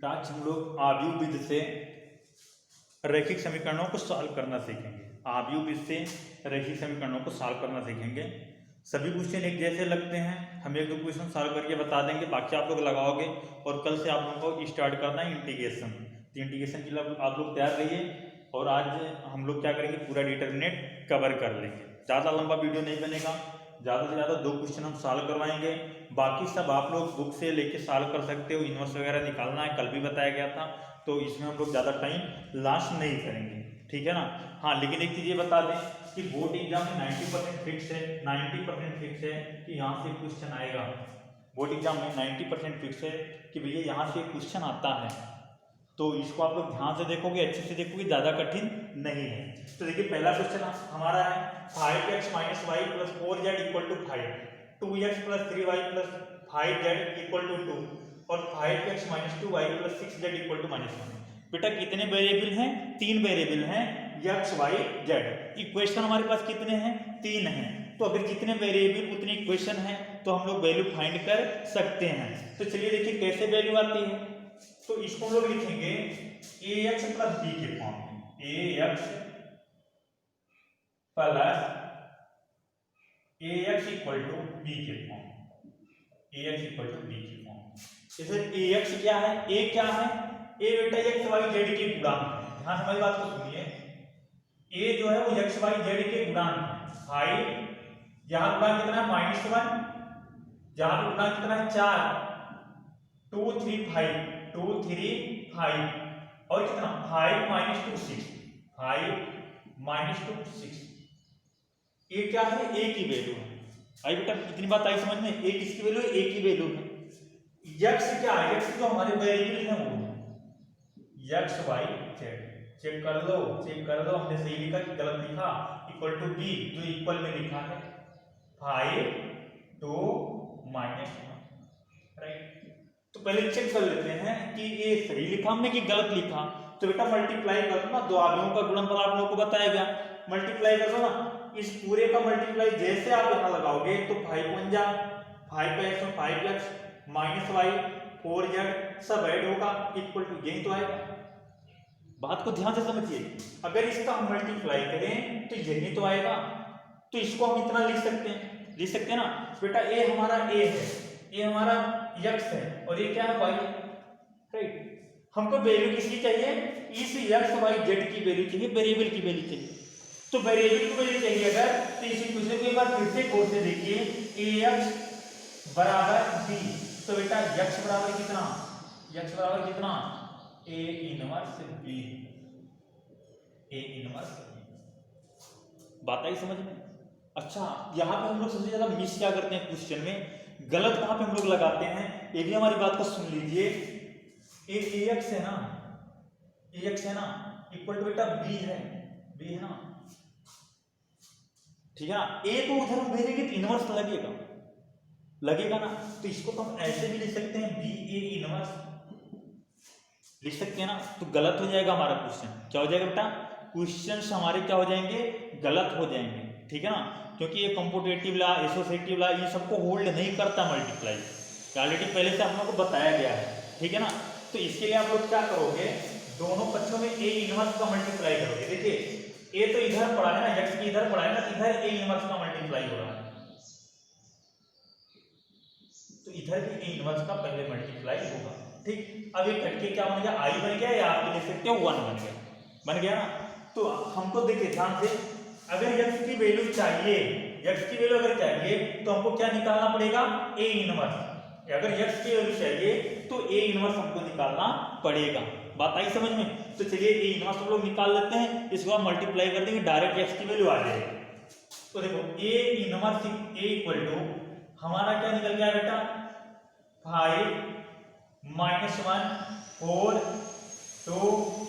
आज हम लोग आव्यूह विधि से रैखिक समीकरणों को सॉल्व करना सीखेंगे। आव्यूह विधि से रैखिक समीकरणों को सॉल्व करना सीखेंगे। सभी क्वेश्चन एक जैसे लगते हैं, हम एक दो क्वेश्चन सॉल्व करके बता देंगे, बाकी आप लोग लगाओगे। और कल से आप लोगों को स्टार्ट करना है इंटीग्रेशन। तो इंटीग्रेशन के लिए आप लोग तैयार रहिए। और आज हम लोग क्या करेंगे, पूरा डिटरमिनेंट कवर कर लेंगे। ज़्यादा लंबा वीडियो नहीं बनेगा, ज़्यादा से ज़्यादा 2 क्वेश्चन हम सॉल्व करवाएंगे। बाकी सब आप लोग बुक से लेके सॉल्व कर सकते हो। इनवर्स वगैरह निकालना है, कल भी बताया गया था, तो इसमें हम लोग ज़्यादा टाइम लास्ट नहीं करेंगे, ठीक है ना। हाँ, लेकिन एक चीज़ ये बता दें कि बोर्ड एग्जाम में 90% फिक्स है, 90% फिक्स है कि यहाँ से क्वेश्चन आएगा। बोर्ड एग्जाम में 90% फिक्स है कि भैया यहाँ से क्वेश्चन आता है। तो इसको आप लोग ध्यान से देखोगे, अच्छे से देखोगे, ज़्यादा कठिन नहीं है। तो देखिए पहला क्वेश्चन हमारा है 5x - y + 4z = 5, 2x + 3y + 5z = 2 और 5x - 2y + 6z = -1। बेटा कितने वेरिएबल हैं? 3 वेरिएबल हैं, x, y, z। इक्वेशन हमारे पास कितने हैं? 3 हैं। तो अगर जितने वेरिएबल उतनी इक्वेशन है तो हम लोग वैल्यू फाइंड कर सकते हैं। तो चलिए देखिए कैसे वैल्यू आती है। तो इसको हम लोग लिखेंगे ax + b के फॉर्म में, ax + ax = b के फॉर्म, ax = b के फॉर्म। जैसे ax क्या है? a क्या है? a बेटा x y z के गुणांक है। ध्यान से हमारी बात को सुनिए, a जो है वो x y z के गुणांक है। 5 यहाँ गुणांक कितना है? -1, यहाँ पे गुणांक कितना है? 4, 2 3 5, 2 3 5 और कितना? 5 - 2 6, 5 - 2 6। ए क्या है? ए की वैल्यू है। आई बेटा इतनी बात आई समझ में? ए किसकी वैल्यू है? ए की वैल्यू है। x क्या है? x जो हमारे वेरिएबल है वो x y z। चेक कर लो, चेक कर लो, हमने सही लिखा कि गलत लिखा? इक्वल टू b, जो इक्वल में लिखा है 5 2 -1, राइट। तो पहले चेक कर लेते हैं कि ये सही लिखा हमने कि गलत लिखा। तो बेटा मल्टीप्लाई कर दो ना, दो आव्यूहों का गुणनफल आप लोगों को बताया गया, मल्टीप्लाई कर दो ना। इस पूरे का मल्टीप्लाई जैसे आप यहां लगाओगे तो 5 1 जा 5x में 5x -y 4z सब ऐड होगा इक्वल टू, यही तो आएगा। बात को ध्यान से समझिए, अगर इसका हम मल्टीप्लाई करें तो यही तो आएगा। तो इसको हम इतना लिख सकते हैं ना बेटा। ए हमारा a है, ये हमारा x है और ये क्या है? y, right. हमको वैल्यू किसकी चाहिए? इस x y z की वैल्यू चाहिए, वेरिएबल की वैल्यू चाहिए। तो वेरिएबल की वैल्यू चाहिए अगर, तो इसी क्वेश्चन को एक बार फिर से गौर से देखिए। ax = b, तो बेटा x बराबर कितना? x बराबर कितना? a inverse b, a inverse b। बात आई समझ में? अच्छा, यहाँ पे हम लोग सबसे ज्यादा मिस क्या करते हैं क्वेश्चन में, गलत कहाँ पे हम लोग लगाते हैं, ये भी हमारी बात को सुन लीजिए। ax है ना, ax है ना, इक्वल टू बेटा b है ना, ठीक है ना। a को उधर हम भेजेंगे तो इनवर्स लगेगा ना। तो इसको तो हम ऐसे भी लिख सकते हैं, b a इनवर्स लिख सकते हैं ना। तो गलत हो जाएगा हमारा क्वेश्चन। क्या हो जाएगा बेटा? क्वेश्चंस हमारे क्या हो जाएंगे? गलत हो जाएंगे, ठीक है ना। क्योंकि ये कंपोटेटिव लॉ, एसोसिएटिव लॉ, ये सबको होल्ड नहीं करता मल्टीप्लाई, ऑलरेडी पहले से आप लोगों को बताया गया है, ठीक है ना। तो इसके लिए आप लोग क्या करोगे, दोनों पक्षों में a इनवर्स का मल्टीप्लाई करोगे। देखिए a तो इधर पड़ा है ना, x की इधर पड़ा है ना, इधर a इनवर्स का मल्टीप्लाई हो रहा है, तो इधर भी a इनवर्स का पहले मल्टीप्लाई होगा, ठीक। अब ये कट के क्या बन गया? i बन गया, या आप लिख सकते हो 1 बन गया ना। तो हमको देखिए ध्यान से, अगर x की वैल्यू चाहिए, x की वैल्यू अगर चाहिए तो हमको क्या निकालना पड़ेगा? a inverse. अगर x की वैल्यू चाहिए तो a इनवर्स हमको निकालना पड़ेगा। बात आई समझ में? तो चलिए a इनवर्स हम लोग निकाल लेते हैं, इसको हम मल्टीप्लाई कर देंगे, डायरेक्ट x की वैल्यू आ जाएगी। तो देखो a inverse a equal to हमारा क्या निकल गया बेटा? 5 -1 4 2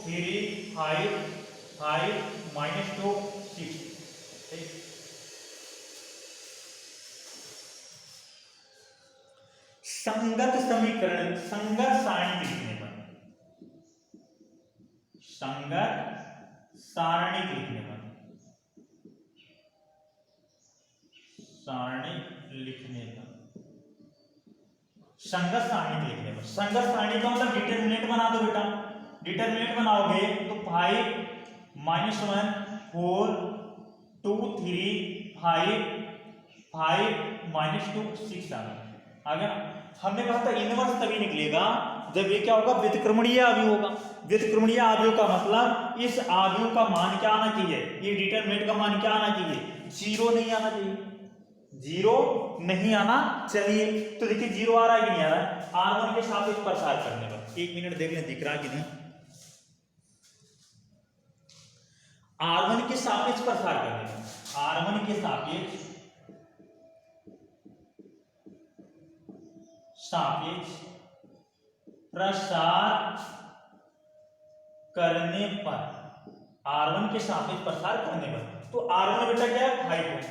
3 5 5 -2 6, ठीक। संगत समीकरण, संगत सारणी लिखने पर, संगत सारणी लिखने पर, सारणी लिखने पर संगत सारणी लिखने पर, संगत सारणी का मतलब डिटरमिनेंट बना दो बेटा। डिटरमिनेंट बनाओगे तो 5 -1 4 2 3 5 5 -2 6 आ गया। हमने कहा था इनवर्स तभी निकलेगा जब ये क्या होगा, व्युत्क्रमणीय अवयव होगा। व्युत्क्रमणीय अवयव का मतलब इस अवयव का मान क्या आना चाहिए, ये डिटरमिनेंट का मान क्या आना चाहिए, 0 नहीं आना चाहिए, 0 नहीं आना चाहिए। तो देखिए 0 आ रहा है कि नहीं आ रहा है, R1 के सापेक्ष प्रसार करने पर। 1 मिनट देख लें दिख रहा है कि नहीं। R1 के सापेक्ष प्रसार करने पर, R1 के सापेक्ष प्रसार करने पर, R1 के सापेक्ष प्रसार करने पर, तो R1 बेटा क्या है, 5 है।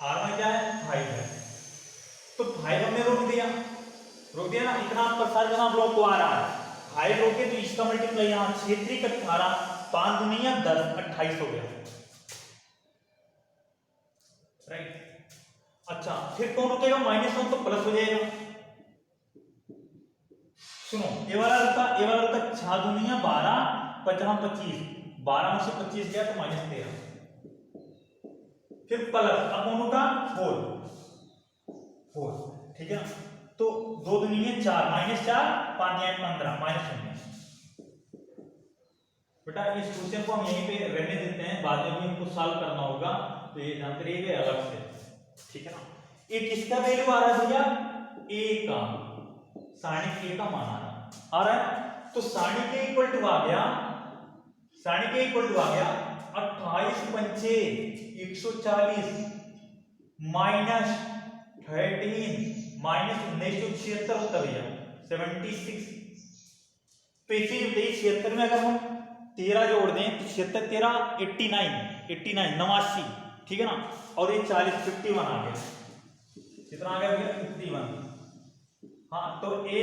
R1 क्या है, 5 है। तो 5 हमने रोक दिया ना, इतना प्रसार करना ब्लॉक को आ रहा है, 5 रोके तो इसका मल्टीप्लाई यहाँ 6 3 18 5 दुनिया 10 28 हो गया, राइट। अच्छा फिर कौन रुकेगा, -1 तो प्लस हो जाएगा। सुनो ये वाला रुका 6 दुनिया 12 5 25, 12 में से 25 गया तो -13, फिर प्लस अब कौन रुका 4, ठीक है ना। तो 2 दुनिया 4 -4 5 15 -0। बेटा इस क्वेश्चन को हम यहीं पे रहने देते हैं, बाद में भी हमको सॉल्व करना होगा, तो ये जानते रहिए अलग से, ठीक है ना। ये किसका वैल्यू आ रहा है भैया, a का, सारणी a का मान आ रहा है। तो सारणी के इक्वल टू आ गया, 28 पंचे 140 -13 -1976 होता भैया 76। तो इसी 76 में अगर हम 13 जोड़ दें तो 76 13 89, ठीक है ना। और ये 40 51 आ गया, कितना आ गया भैया 51। हाँ तो a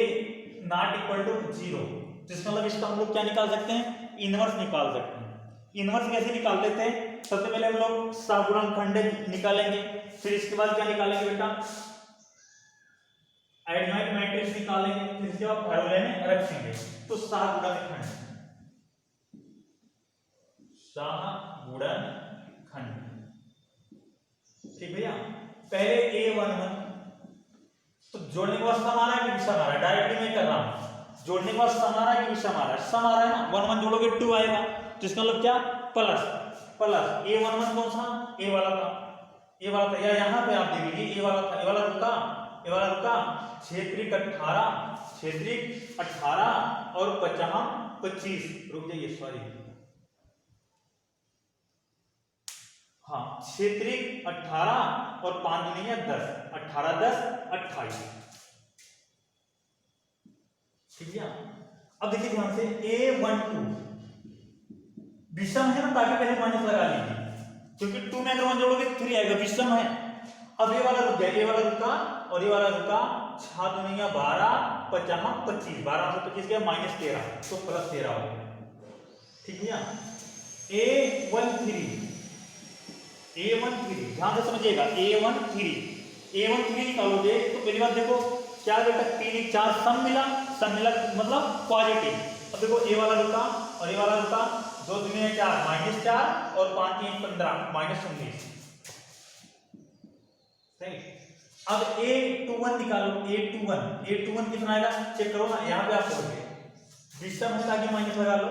नॉट इक्वल टू 0, जिसका मतलब इसका हम लोग क्या निकाल सकते हैं, इनवर्स निकाल सकते हैं। इनवर्स कैसे निकालते थे, सबसे पहले हम लोग सहगुणनखंड निकालेंगे, फिर इसके बाद क्या निकालेंगे बेटा, एडिनॉइड मैट्रिक्स निकालेंगे, फिर इसके बाद फॉर्मूले में रखेंगे। तो सहगुणनखंड, ठीक भैया। पहले a11 तो जोड़ने के बाद सम आ रहा है कि विषम आ रहा है, डायरेक्टली मैं कर रहा हूं, जोड़ने के बाद सम आ रहा है कि विषम आ रहा है, सम आ रहा है ना, 1 1 जोड़ोगे 2 आएगा, तो इसका मतलब क्या, प्लस a11 कौन सा, a वाला था, या यहां पे आप देख लीजिए a वाला रुका 6 3 18 और 5 25, रुक जाइए सॉरी, हाँ 6 3 18 और 5 दुनिया 10, 18 10 28, ठीक है। अब देखिए ध्यान से a12 विषम है ना, ताकि पहले माइनस लगा लीजिए, क्योंकि 2 में अगर 1 जोड़ोगे 3 आएगा, विषम है। अब ये वाला रुक गया, ये वाला रुका और ये वाला रुका, 6 दुनिया 12 5 25, 12 से 25 गया -13, तो +13 हो गया, ठीक है। A13 ध्यान से समझिएगा, A13 निकालोगे तो पहली बात देखो क्या बेटा 3 4 सम मिला मतलब पॉजिटिव। अब देखो ए वाला रुका और ये वाला रुका, 2 दुनिया 4 -4 और 5 3 15 -19, सही। अब A21 निकालो, A21 कितना आएगा चेक करो ना, यहाँ पे आप करोगे विषम है ताकि माइनस लगा लो,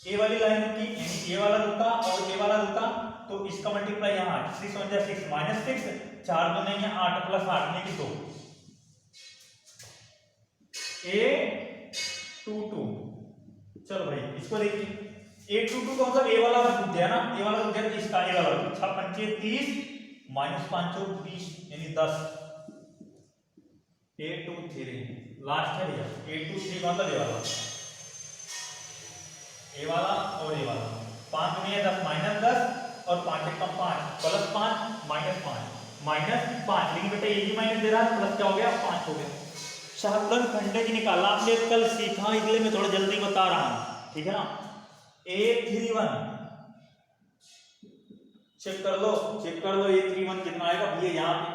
ए वाली लाइन रुकी यानी ए वाला रुका और ए वाला रुका, तो इसका मल्टीप्लाई यहाँ 6 1 6 -6 4 2 नहीं 8 + 8 नहीं कि 2, A22। चलो भाई इसको देखिए, A22 का मतलब ए वाला रुक गया ना, ए वाला रुक गया तो इसका ए वाला 6 5 30 -5 20 यानी 10, A23 लास्ट है भैया, A23 मतलब ए वाला और ये वाला, 5 दुनिया 10 -10 और 5 1 5 +5 -5 लेकिन बेटा ये भी माइनस दे रहा है, प्लस क्या हो गया 5 हो गया। सहगुणनखंड निकाला आपने कल सीखा, इसलिए मैं थोड़ा जल्दी बता रहा हूं, ठीक है ना। A31 चेक कर लो A31 कितना आएगा भैया, यहाँ पे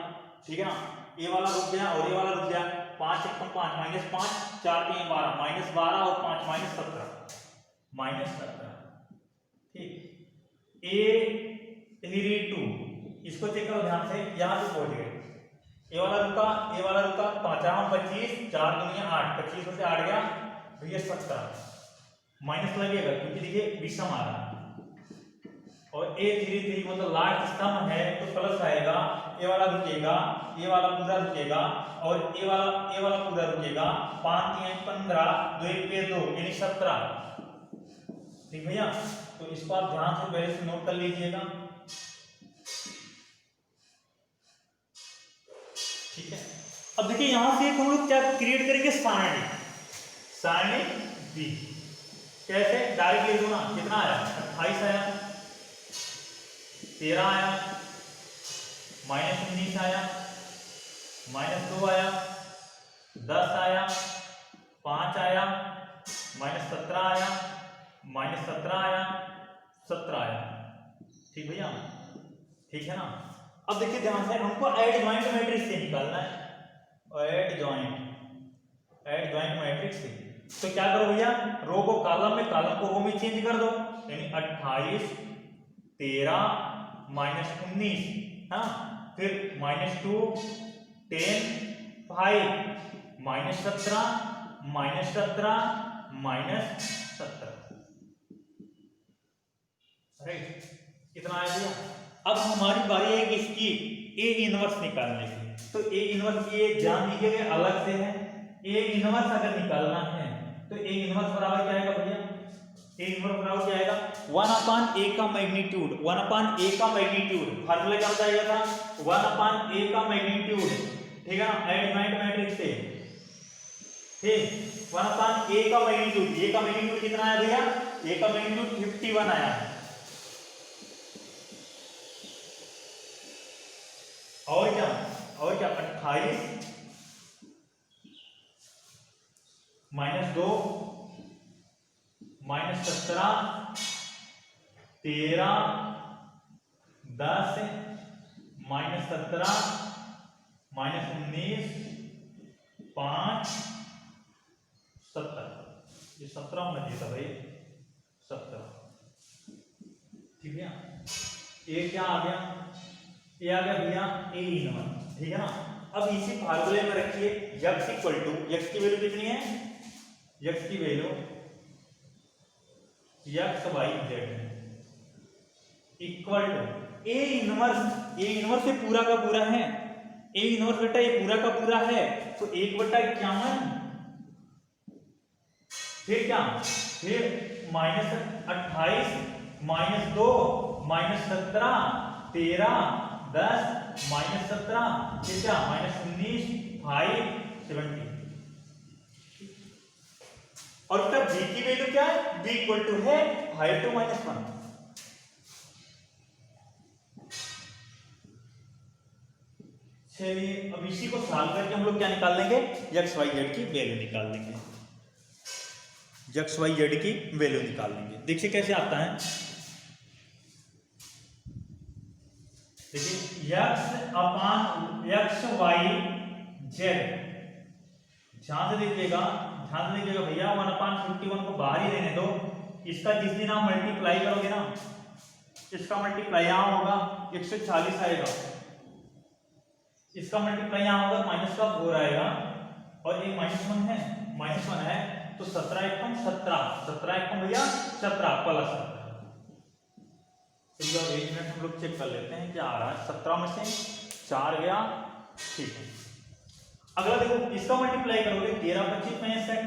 ठीक है ना, ए वाला रुक गया और ए वाला रुक गया, 5 1 5 माइनस 5 4 3 12 माइनस 12 और 5 माइनस 17 ठीक। ए 2 इसको चेक करो ध्यान से, यहां से पहुंच गए, ए वाला रुका 5 25 4 दूनी 8 25 में से 8 गया तो ये 17 माइनस लगेगा क्योंकि देखिए विषम आ रहा है, और A33 मतलब लास्ट स्तंभ है तो प्लस आएगा, ए वाला रुकेगा, ए वाला पूरा रुकेगा और ए वाला पूरा रुकेगा, 5 3 15 2 1 2 यानी 17 ठीक भैया। तो इसको आप ध्यान से पहले से नोट कर लीजिएगा, ठीक है। अब देखिए यहां से हम लोग क्या क्रिएट करेंगे, सारणी बी। कैसे, डायरेक्ट ले लो ना, कितना आया 28 आया, 13 आया, -19 आया, -2 आया, 10 आया, 5 आया, -17 आया, -17 आया, 17 आया, ठीक भैया, ठीक है ना। अब देखिए ध्यान से, हमको एड ज्वाइंट मैट्रिक्स से निकालना है, एड ज्वाइंट मैट्रिक्स से। तो क्या करो भैया, रो को कॉलम में, कॉलम को रो में चेंज कर दो, यानी 28 13 -19, हाँ, फिर -2 10 5 -17 -17 -17 राइट, इतना आ गया। अब हमारी बारी है कि इसकी ए इनवर्स निकालने की। तो ए इनवर्स की ये जान लीजिए अलग से है, ए इनवर्स अगर निकालना है तो ए इनवर्स बराबर क्या आएगा भैया, ए इनवर्स बराबर क्या आएगा, 1/a का मैग्नीट्यूड, 1/a का मैग्नीट्यूड, फार्मूला क्या बताया था, 1/a का मैग्नीट्यूड, ठीक है ना, एड ज्वाइंट मैट्रिक्स से, ठीक, 1/a का मैग्नीट्यूड, ए का मैग्नीट्यूड कितना आया भैया, ए का मैग्नीट्यूड 51 आया, और क्या 28 -2 -17 13 10 -17 -19 5 17, ये 17 होना चाहिए था भाई, 17 ठीक है। ये क्या आ गया, ये आ गया भैया ए इनवर्स, ठीक है ना। अब इसी फार्मूले में रखिए x इक्वल टू, x की वैल्यू कितनी है, x की value x y z equal to A inverse, A inverse से पूरा का पूरा है, ए इनवर्स बेटा ये पूरा का पूरा है, तो 1/51, फिर क्या, फिर -28 -2 -17 13 10 -17 फिर क्या -19 5 70, और तब b की वैल्यू क्या है, b इक्वल टू है 5 to -1। चलिए अब इसी को सॉल्व करके हम लोग क्या निकाल लेंगे, x y z की वैल्यू निकाल लेंगे, x y z की वैल्यू निकाल लेंगे। देखिए कैसे आता है, देखिए x y z, ध्यान से देखिएगा भैया, 1/51 को बाहर ही रहने दो, इसका जिस दिन आप मल्टीप्लाई करोगे ना, इसका मल्टीप्लाई यहां होगा 140 आएगा, इसका मल्टीप्लाई यहां होगा माइनस का 4 आएगा, और ये -1 है तो 17 1 भैया 17 प्लस 17, एक मिनट हम लोग चेक कर लेते हैं क्या आ रहा है, 17 में से 4 गया, ठीक है। अगला देखो इसका मल्टीप्लाई करोगे 13 25 65,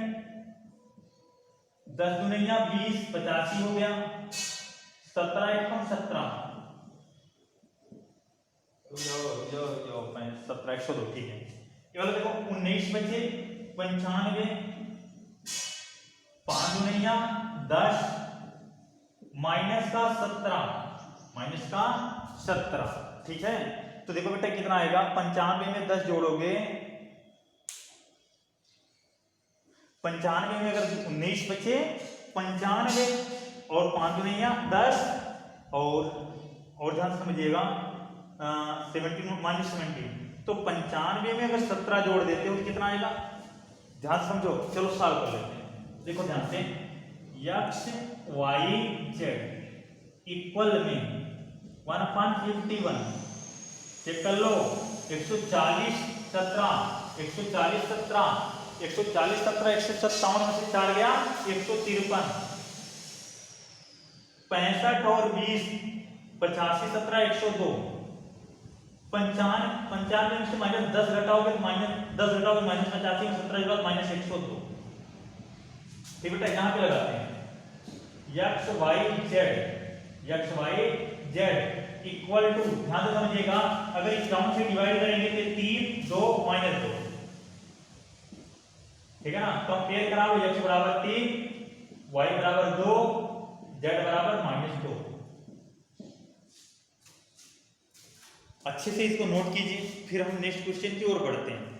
10 दूनिया 20 85 हो गया, 17 1 17 जो 17 102, ठीक है। ये वाला देखो 19 बचे 95, 5 दूनिया 10 माइनस का 17, ठीक है। तो देखो बेटा कितना आएगा, 95 में 10 जोड़ोगे, 95 में अगर 19 बचे 95 और 5 दूनिया 10, और ध्यान समझिएगा 17 माइनस 17, तो 95 में अगर 17 जोड़ देते हो तो कितना आएगा? ध्यान से समझो, चलो सॉल्व कर लेते हैं। देखो ध्यान से, एक्स वाई जेड इक्वल में 1/51 चेक कर लो, 140 17 140 17 140 17 157 में से 4 गया 153, 65 और 20 85 17 102, 95 में से माइनस 10 घटाओगे तो माइनस 10 घटाओगे माइनस 85 में 17 के बाद माइनस 102। ठीक बेटा, यहाँ पे लगाते हैं x y z equal to, ध्यान से समझिएगा, अगर इस राउंड से डिवाइड करेंगे तो 3 2 माइनस 2, ठीक है ना। कंपेयर कराओ, एक्स बराबर 3 वाई बराबर 2 जेड बराबर -2। अच्छे से इसको नोट कीजिए, फिर हम नेक्स्ट क्वेश्चन की ओर बढ़ते हैं।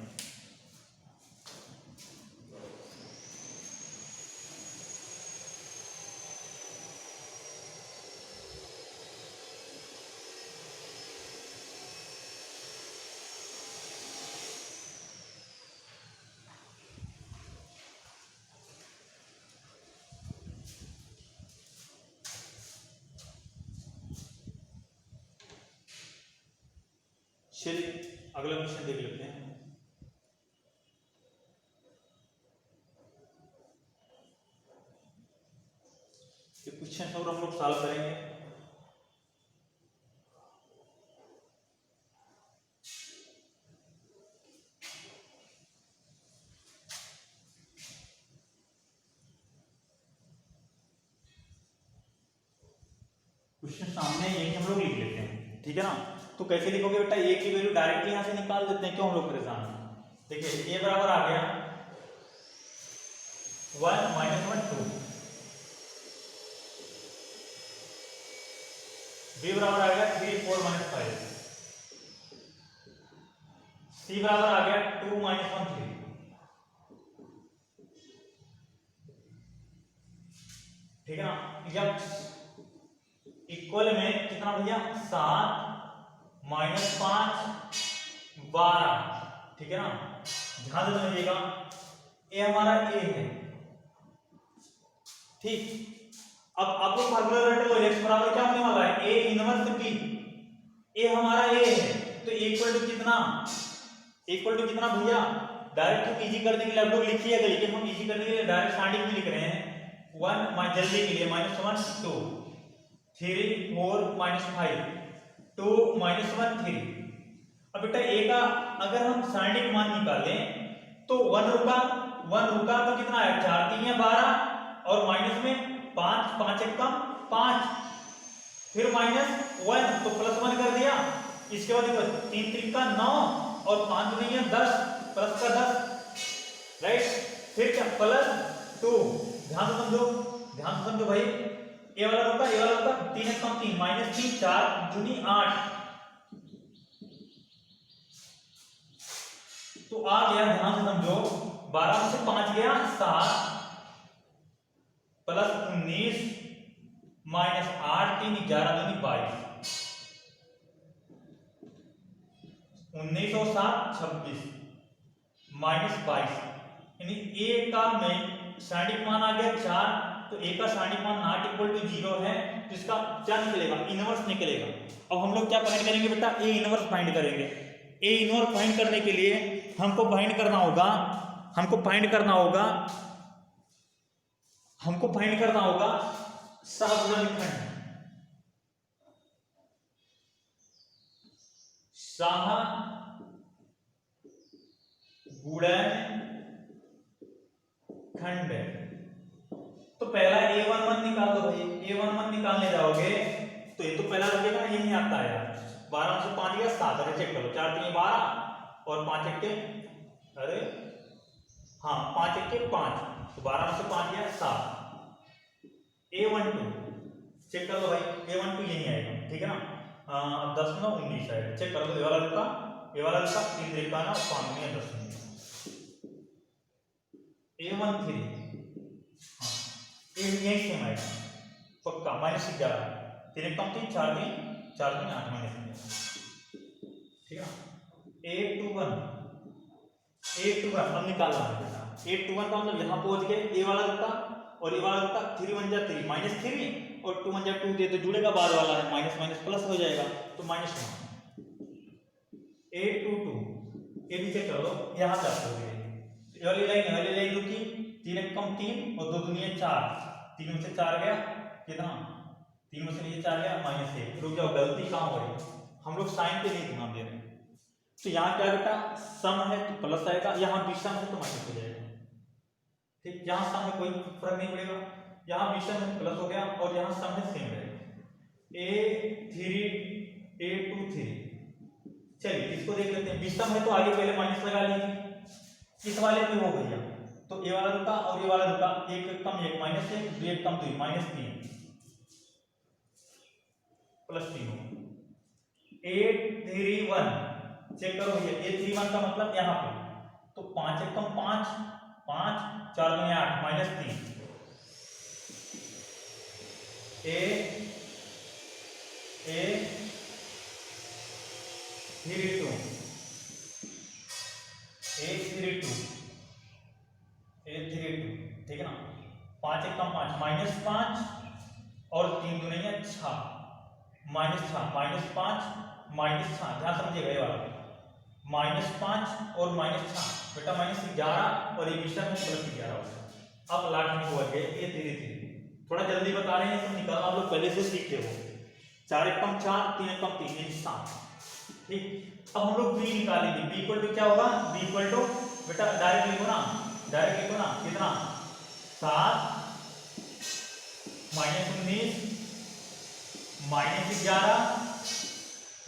चलिए अगला क्वेश्चन देख लेते हैं। ये क्वेश्चन और हम लोग सॉल्व करेंगे। क्वेश्चन सामने यही हम लोग लिख लेते हैं, ठीक है ना। तो कैसे लिखोगे बेटा, ए की वैल्यू डायरेक्टली यहां से निकाल देते हैं, क्यों हम लोग परेशान हैं। देखिए ए बराबर आ गया 1 - 1 2, बी बराबर आ गया 3 4 - 5, सी बराबर आ गया 2 - 1 3, ठीक है ना। एक्स इक्वल में कितना भैया 7 - 5 12, ठीक है ना। ध्यान से समझिएगा, ए हमारा ए है, ठीक। अब आप लोग फार्मूला रट लो, एक्स बराबर क्या होने वाला है, ए इनवर्स बी। ए हमारा ए है तो इक्वल टू कितना, इक्वल टू कितना भैया, डायरेक्ट हम इजी करने के लिए आप लोग लिखिएगा, लेकिन हम इजी करने के लिए डायरेक्ट स्टार्टिंग में लिख रहे हैं 1 जल्दी के लिए -1 2 3 4 -5 2 -1 3। अब बेटा ए का अगर हम साइंटिफिक मान निकालें तो 1 रुका तो कितना है 4 3 या 12 और माइनस में 5 5 1 कम 5, फिर -1 तो +1 कर दिया। इसके बाद देखो 3 3 का 9 और 5 नहीं है 10 प्लस का 10, राइट। फिर क्या +2, ध्यान से समझो भाई, ए वाला रुका 3 1 कम 3 -3 4 दूनी 8, तो आ गया, ध्यान से समझो, 12 में से 5 गया 7 प्लस 19 माइनस 8 3 11 दूनी 22, 19 और 7 26 -22, यानी ए का में स्टैंडिक मान आ गया 4, तो ए का स्टैंडिक मान नॉट इक्वल टू 0 है, तो इसका क्या निकलेगा, इनवर्स निकलेगा। अब हम लोग क्या फाइंड करेंगे बेटा, ए इनवर्स फाइंड करेंगे। ए इनवर्स फाइंड करने के लिए हमको फाइंड करना होगा सहगुणनखंड, सहगुणनखंड। तो पहला a11 निकाल दो भाई, a11 निकालने जाओगे तो ये तो पहला लगेगा ना, ये नहीं आता है यार। 12 में से 5 गया 7, अरे चेक करो 4 3 12 और 5 1 के, अरे हाँ 5 1 के 5, तो 12 में से 5 गया 7। a12 चेक कर लो भाई, a12 यही आएगा, ठीक है ना। 10 9 19 आएगा, चेक कर लो। ये वाला लिखा 3 3 का ना 5 में 10 में a13, यही सेम आएगा पक्का, -11 3 कम 3 4 3 8 -11। ठीक है। 8 to 1 अब निकालना है बेटा। 8 to 1 का मतलब यहाँ पहुंच गए, ए वाला रुका और ये वाला रुका, 3 1 जा 3 -3 और 2 1 जा 2, ये तो जुड़ेगा बाद वाला है, माइनस माइनस प्लस हो जाएगा तो -1। 8 to 2 ये भी चेक कर लो, यहाँ जा सकते ये वाली लाइन रुकी, 3 1 कम 3 और 2 दूनी 4, 3 में से 4 गया कितना, 3 में से नीचे 4 गया -1। रुक जाओ, गलती कहाँ हो रही, हम लोग साइन पे नहीं ध्यान दे रहे हैं। तो यहाँ क्या बेटा, सम है तो प्लस आएगा, यहाँ विषम है तो माइनस हो जाएगा। ठीक, यहाँ सम में कोई फर्क नहीं पड़ेगा, यहाँ विषम है प्लस हो गया और यहाँ सम है सेम रहेगा। A 2 3। चलिए इसको देख लेते हैं, विषम है तो आगे पहले माइनस लगा लीजिए, इस वाले में हो गया तो ए वाला रुका और ये वाला रुका, एक कम एक -1, 2 कम 2 -3 +3 8 3 1। चेक करो ये 8 3 1 का मतलब यहाँ पे तो 5 1 कम 5 5 4 2 8 -3 A 3 2 ठीक है ना। 5 1 कम 5 -5 और 3 2 6 -6 -5 -6, ध्यान समझिएगा ये वाला -5 और -6 बेटा -11 और ये विषम है +11। अब लास्ट में हुआ है ये धीरे थोड़ा जल्दी बता रहे हैं, सब निकालना आप लोग पहले से सीखे हो। 4 1 कम 4 3 1 कम 3 7। ठीक, अब हम लोग b निकालेंगे। b इक्वल टू क्या होगा, b इक्वल टू बेटा डायरेक्ट लिखो ना कितना 7 -19 -11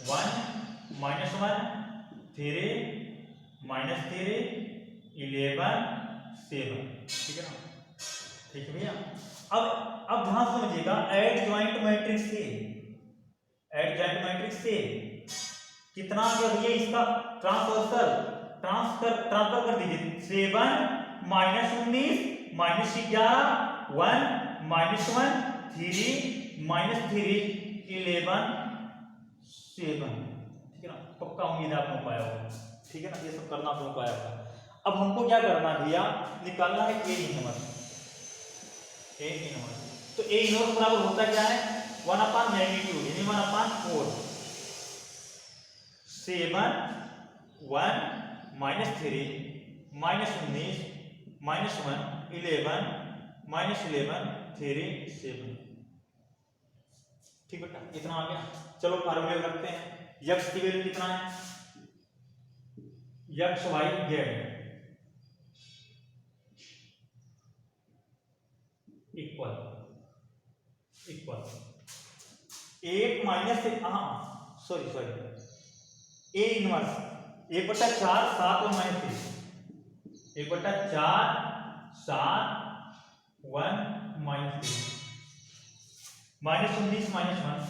1 -1 3 -3 11 7। ठीक है ना, ठीक है भैया। अब ध्यान समझिएगा, ऐड जॉइंट मैट्रिक्स से कितना आ गया भैया, इसका ट्रांसफर कर दीजिए। 7 -19 -11 1 -1 3 -3 11 7। ठीक है ना, पक्का उम्मीद है आपको पाया होगा। ठीक है ना, ये सब करना आपको पाया होगा। अब हमको क्या करना है भैया, निकालना है ए इनवर्स। तो ए इनवर्स बराबर होता क्या है, 1/मैग्नीट्यूड यानी 1/4। 7 1 -3 -19 -1 11 -11 3 7। ठीक बेटा, इतना आ गया। चलो फार्मूले रखते हैं। यक्स की वैल्यू कितना है, x y z equal 8 minus sorry A inverse 1/4 7 और -3 1/4 7 1 -3 -19 -1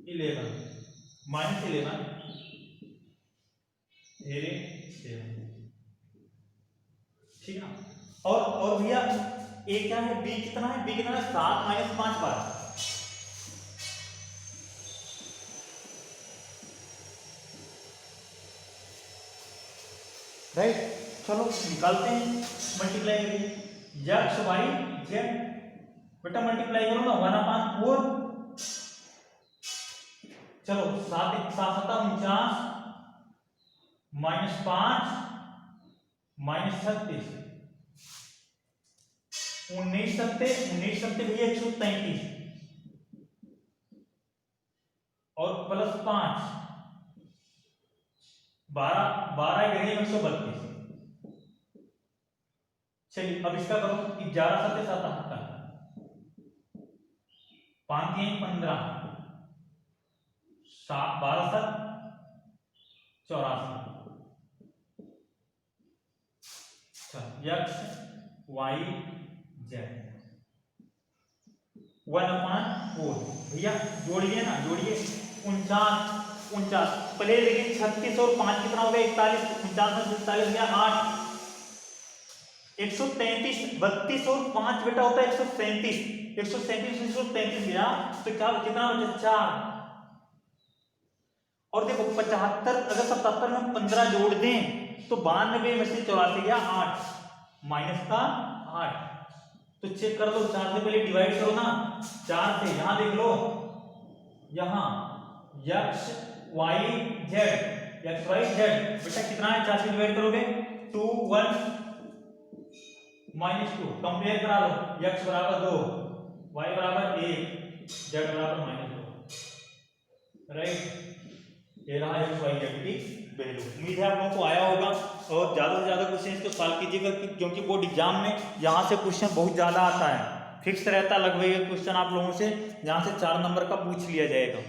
11 -11 3 7। ठीक है ना। और भैया ए क्या है, बी कितना है, 7 -5 बार। राइट, चलो निकालते हैं, मल्टीप्लाई करिए। यक्स वाई जेड बेटा मल्टीप्लाई करो ना 1/4। चलो 7 1 7 49 -5 -36 19 सत्ते भैया 133 और +5 12 गए 132। चलिए अब इसका करो, 11 सत्ते 77 5 3 15 12 7 84। यक्स वाई जेड 1/4 भैया जोड़िए ना, 49 पहले लेकिन 36 और 5 कितना हो गया 41, 49 में 47 गया 8 133 32 और 5 बेटा होता है 137 137 गया तो क्या कितना बचा 4 और देखो 75 अगर 77 में 15 जोड़ दें तो 92 में से 84 गया 8 माइनस का 8। तो चेक कर लो, 4 से पहले डिवाइड करो ना, 4 से यहां देख लो, यहां x y z बेटा कितना है, 4 से डिवाइड करोगे 2 1 -2 कंपेयर करा लो, x बराबर 2 y बराबर 1 z बराबर -2 राइट। ये रहा x y z की वैल्यू। उम्मीद है आप लोगों को आया होगा और ज्यादा से ज्यादा क्वेश्चन इसको सॉल्व कीजिएगा क्योंकि बोर्ड एग्जाम में यहाँ से क्वेश्चन बहुत ज्यादा आता है, फिक्स रहता लगभग क्वेश्चन आप लोगों से, जहाँ से 4 नंबर का पूछ लिया जाएगा।